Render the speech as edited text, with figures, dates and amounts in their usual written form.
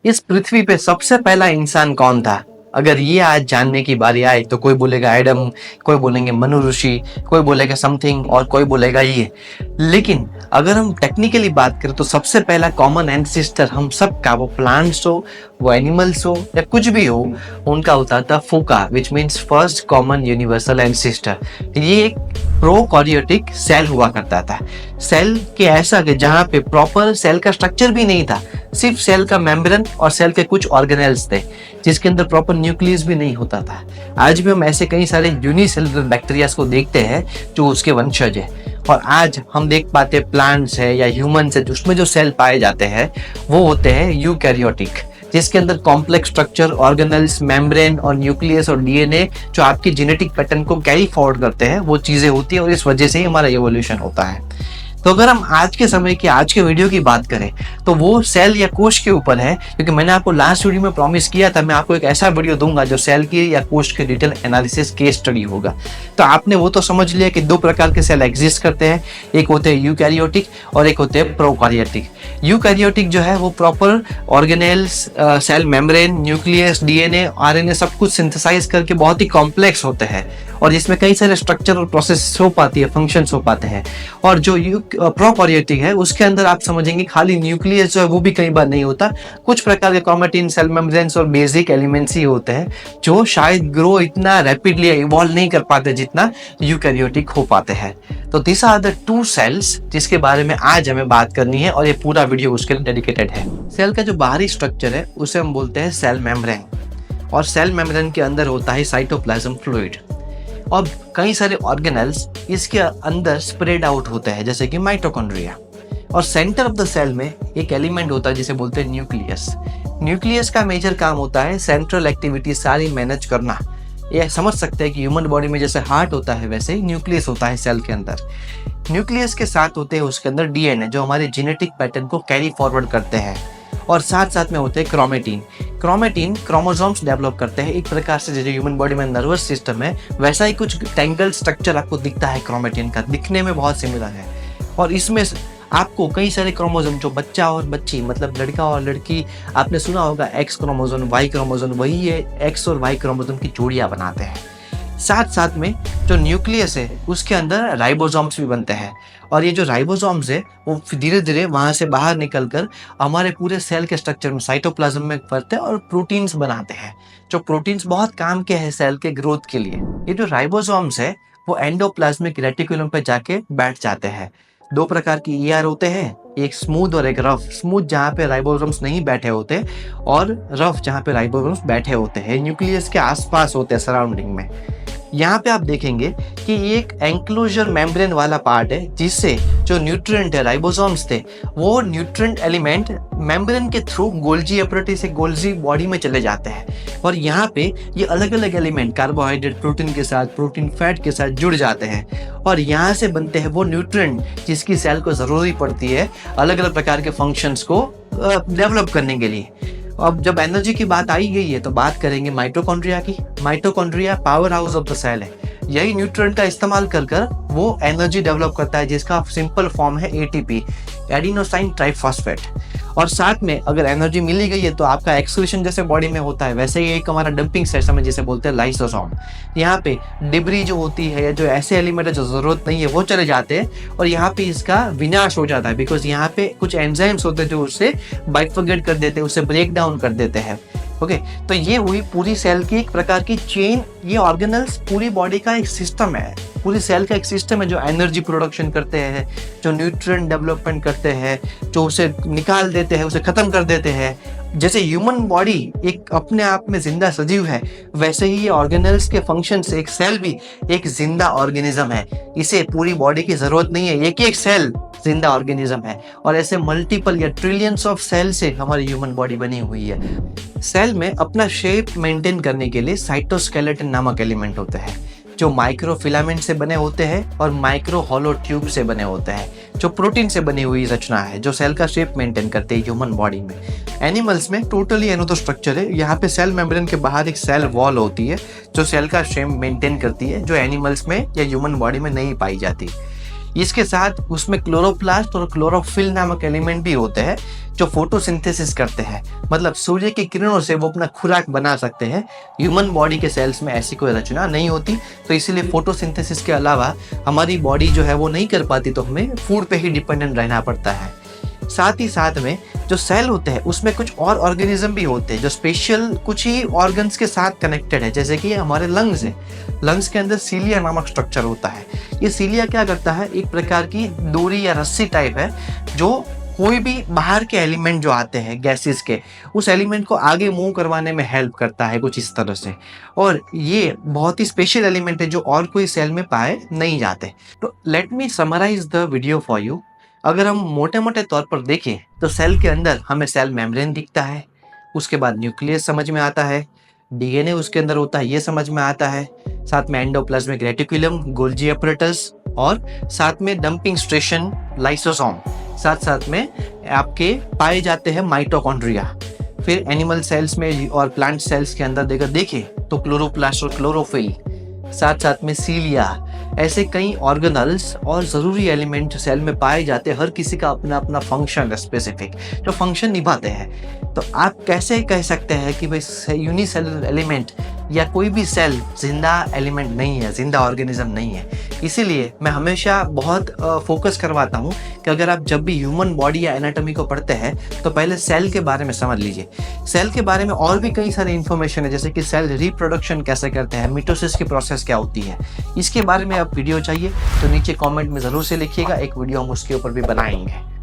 इस पृथ्वी पे सबसे पहला इंसान कौन था? अगर ये आज जानने की बारी आए तो कोई बोलेगा एडम, कोई बोलेंगे मनु ऋषि, कोई बोलेगा समथिंग और कोई बोलेगा ये। लेकिन अगर हम टेक्निकली बात करें तो सबसे पहला कॉमन एंसेस्टर हम सब का, वो प्लांट्स हो, वो एनिमल्स हो या कुछ भी हो, उनका होता था FUCA, which means first common universal ancestor. ये एक प्रोकैरियोटिक सेल हुआ करता था। सेल के ऐसा कि जहाँ पे प्रॉपर सेल का स्ट्रक्चर भी नहीं था, सिर्फ सेल का मेम्ब्रेन और सेल के कुछ ऑर्गेनेल्स थे जिसके अंदर प्रॉपर न्यूक्लियस भी नहीं होता था। आज भी हम ऐसे कई सारे यूनिसेलुलर बैक्टीरिया को देखते हैं जो उसके वंशज है, और आज हम देख पाते प्लांट्स है या ह्यूमंस है जिसमें जो सेल पाए जाते हैं वो होते हैं यूकैरियोटिक, जिसके अंदर कॉम्प्लेक्स स्ट्रक्चर, ऑर्गेनेल्स, मेम्ब्रेन और न्यूक्लियस और डीएनए जो आपकी जेनेटिक पैटर्न को कैरी फॉरवर्ड करते हैं वो चीजें होती है, और इस वजह से ही हमारा एवोल्यूशन होता है। तो अगर हम आज के समय की, आज के वीडियो की बात करें तो वो सेल या कोश के ऊपर है, क्योंकि मैंने आपको लास्ट वीडियो में प्रॉमिस किया था मैं आपको एक ऐसा वीडियो दूंगा जो सेल की या कोश के डिटेल एनालिसिस केस स्टडी होगा। तो आपने वो तो समझ लिया कि दो प्रकार के सेल एग्जिस्ट करते हैं, एक होते हैं यूकैरियोटिक और एक होते हैं प्रोकैरियोटिक। यूकैरियोटिक जो है वो proper organelles, cell membrane, nucleus, DNA, RNA सब कुछ सिंथेसाइज करके बहुत ही कॉम्प्लेक्स होते हैं और इसमें कई सारे स्ट्रक्चर और प्रोसेस हो पाती है, फंक्शंस हो पाते हैं। और जो प्रोकैरियोटिक है उसके अंदर आप समझेंगे खाली न्यूक्लियस जो है वो भी कई बार नहीं होता, कुछ प्रकार के क्रोमेटिन, सेल मेम्ब्रेन्स और बेसिक एलिमेंट्स ही होते हैं जो शायद ग्रो इतना रैपिडली इवॉल्व नहीं कर पाते जितना यूकैरियोटिक हो पाते हैं। तो this are the two cells जिसके बारे में आज हमें बात करनी है और ये पूरा वीडियो उसके लिए डेडिकेटेड है। सेल का जो बाहरी स्ट्रक्चर है उसे हम बोलते हैं सेल मेम्ब्रेन, और सेल मेम्ब्रेन के अंदर होता है साइटोप्लाज्म फ्लूइड, और कई सारे ऑर्गेनेल्स इसके अंदर स्प्रेड आउट होते हैं जैसे कि माइटोकॉन्ड्रिया। और सेंटर ऑफ द सेल में एक एलिमेंट होता है जिसे बोलते हैं न्यूक्लियस। न्यूक्लियस का मेजर काम होता है सेंट्रल एक्टिविटी सारी मैनेज करना। ये समझ सकते हैं कि ह्यूमन बॉडी में जैसे हार्ट होता है वैसे ही न्यूक्लियस होता है सेल के अंदर। न्यूक्लियस के साथ होते हैं उसके अंदर डीएनए जो हमारे जेनेटिक पैटर्न को कैरी फॉरवर्ड करते हैं, और साथ साथ में होते हैं क्रोमेटिन। क्रोमेटिन क्रोमोसोम्स डेवलप करते हैं, एक प्रकार से जैसे ह्यूमन बॉडी में नर्वस सिस्टम है वैसा ही कुछ टैंगल स्ट्रक्चर आपको दिखता है क्रोमेटिन का, दिखने में बहुत सिमिलर है। और इसमें आपको कई सारे क्रोमोसोम, जो बच्चा और बच्ची मतलब लड़का और लड़की, आपने सुना होगा एक्स क्रोमोसोम, वाई क्रोमोसोम, वही ये एक्स और वाई क्रोमोसोम की जोड़ियां बनाते हैं। साथ साथ में जो न्यूक्लियस है उसके अंदर राइबोसोम्स भी बनते हैं, और ये जो राइबोसोम्स है वो धीरे धीरे वहाँ से बाहर निकलकर हमारे पूरे सेल के स्ट्रक्चर में साइटोप्लाज्म में फैलते हैं और प्रोटीन्स बनाते हैं, जो प्रोटीन्स बहुत काम के हैं सेल के ग्रोथ के लिए। ये जो राइबोसोम्स है वो एंडोप्लाज्मिक रेटिकुलम पे जाके बैठ जाते हैं। दो प्रकार की ईआर होते हैं, एक स्मूथ और एक रफ। स्मूथ जहाँ पे राइबोसोम्स नहीं बैठे होते, और रफ जहाँ पे राइबोसोम्स बैठे होते हैं, न्यूक्लियस के आसपास होते हैं, सराउंडिंग में। यहाँ पे आप देखेंगे कि ये एक एंक्लोजर मेम्ब्रेन वाला पार्ट है जिससे जो न्यूट्रिएंट है, राइबोसोम्स थे, वो न्यूट्रिएंट एलिमेंट मेम्ब्रेन के थ्रू गोल्जी अपरेटिस से गोल्जी बॉडी में चले जाते हैं, और यहाँ पे ये अलग अलग एलिमेंट कार्बोहाइड्रेट प्रोटीन के साथ, प्रोटीन फैट के साथ जुड़ जाते हैं, और यहाँ से बनते हैं वो न्यूट्रिएंट जिसकी सेल को ज़रूरी पड़ती है अलग अलग प्रकार के फंक्शंस को डेवलप करने के लिए। अब जब एनर्जी की बात आई गई है तो बात करेंगे माइटोकॉन्ड्रिया की। Mitochondria powerhouse of the cell है, यही न्यूट्रिएंट का इस्तेमाल कर वो एनर्जी डेवलप करता है जिसका सिंपल फॉर्म है एटीपी, एडिनोसाइन ट्राइफॉस्फेट। और साथ में अगर एनर्जी मिली गई है तो आपका एक्सक्रीशन जैसे बॉडी में होता है वैसे ही एक हमारा डंपिंग सिस्टम है जिसे बोलते हैं लाइसोसोम। यहाँ पे डिब्री जो होती है या जो ऐसे एलिमेंट है जो जरूरत नहीं है वो चले जाते हैं, और यहाँ पे इसका विनाश हो जाता है, बिकॉज यहाँ पे कुछ एंजाइम्स होते हैं जो उससे बाइफर्गेट कर देते हैं, उसे ब्रेक डाउन कर देते हैं। ओके, तो ये हुई पूरी सेल की एक प्रकार की चेन। ये ऑर्गेनल्स पूरी बॉडी का एक सिस्टम है, पूरी सेल का एक सिस्टम है जो एनर्जी प्रोडक्शन करते हैं, जो न्यूट्रिएंट डेवलपमेंट करते हैं, जो उसे निकाल देते हैं, उसे खत्म कर देते हैं। जैसे ह्यूमन बॉडी एक अपने आप में जिंदा सजीव है, वैसे ही ये ऑर्गेनल्स के फंक्शन से एक सेल भी एक जिंदा ऑर्गेनिज्म है। इसे पूरी बॉडी की जरूरत नहीं है, एक एक सेल जिंदा ऑर्गेनिज्म है, और ऐसे मल्टीपल या ट्रिलियंस ऑफ सेल से हमारी ह्यूमन बॉडी बनी हुई है। सेल में अपना शेप मेंटेन करने के लिए साइटोस्केलेटन नामक एलिमेंट होते हैं जो माइक्रोफिलामेंट से बने होते हैं और माइक्रो हॉलो ट्यूब से बने होते हैं, जो प्रोटीन से बनी हुई रचना है जो सेल का शेप मेंटेन करते हैं ह्यूमन बॉडी में। एनिमल्स में टोटली एनोदो स्ट्रक्चर है, यहाँ पे सेल मेम्ब्रेन के बाहर एक सेल वॉल होती है जो सेल का शेप मेंटेन करती है, जो एनिमल्स में या ह्यूमन बॉडी में नहीं पाई जाती। इसके साथ उसमें क्लोरोप्लास्ट और क्लोरोफिल नामक एलिमेंट भी होते हैं जो फोटोसिंथेसिस करते हैं, मतलब सूर्य की किरणों से वो अपना खुराक बना सकते हैं। ह्यूमन बॉडी के सेल्स में ऐसी कोई रचना नहीं होती, तो इसीलिए फोटोसिंथेसिस के अलावा हमारी बॉडी जो है वो नहीं कर पाती, तो हमें फूड पे ही डिपेंडेंट रहना पड़ता है। साथ ही साथ में जो सेल होते हैं उसमें कुछ और ऑर्गेनिज्म भी होते हैं जो स्पेशल कुछ ही ऑर्गन्स के साथ कनेक्टेड है, जैसे कि हमारे लंग्स है। लंग्स के अंदर सीलिया नामक स्ट्रक्चर होता है। ये सीलिया क्या करता है, एक प्रकार की डोरी या रस्सी टाइप है जो कोई भी बाहर के एलिमेंट जो आते हैं गैसेस के, उस एलिमेंट को आगे मूव करवाने में हेल्प करता है कुछ इस तरह से। और ये बहुत ही स्पेशल एलिमेंट है जो और कोई सेल में पाए नहीं जाते। तो let me summarise the video for you. अगर हम मोटे मोटे तौर पर देखें तो सेल के अंदर हमें सेल मेम्ब्रेन दिखता है, उसके बाद न्यूक्लियस समझ में आता है, डीएनए उसके अंदर होता है ये समझ में आता है, साथ में एंडोप्लाज्मिक रेटिकुलम, गोल्जी अपरेटस और साथ में डंपिंग स्टेशन लाइसोसोम, साथ साथ में आपके पाए जाते हैं माइटोकॉन्ड्रिया। फिर एनिमल सेल्स में और प्लांट सेल्स के अंदर देखें तो क्लोरोप्लास्ट और क्लोरोफिल, साथ साथ में सीलिया, ऐसे कई ऑर्गेनल्स और ज़रूरी एलिमेंट सेल में पाए जाते हैं। हर किसी का अपना अपना फंक्शन है स्पेसिफिक, जो फंक्शन निभाते हैं। तो आप कैसे कह सकते हैं कि भाई यूनिसेलुलर एलिमेंट या कोई भी सेल जिंदा एलिमेंट नहीं है, जिंदा ऑर्गेनिज्म नहीं है। इसीलिए मैं हमेशा बहुत फोकस करवाता हूँ कि अगर आप जब भी ह्यूमन बॉडी या एनाटॉमी को पढ़ते हैं तो पहले सेल के बारे में समझ लीजिए। सेल के बारे में और भी कई सारे इन्फॉर्मेशन है, जैसे कि सेल रिप्रोडक्शन कैसे करते हैं, मिटोसिस की प्रोसेस क्या होती है। इसके बारे में आप वीडियो चाहिए तो नीचे कमेंट में ज़रूर से लिखिएगा, एक वीडियो हम उसके ऊपर भी बनाएंगे।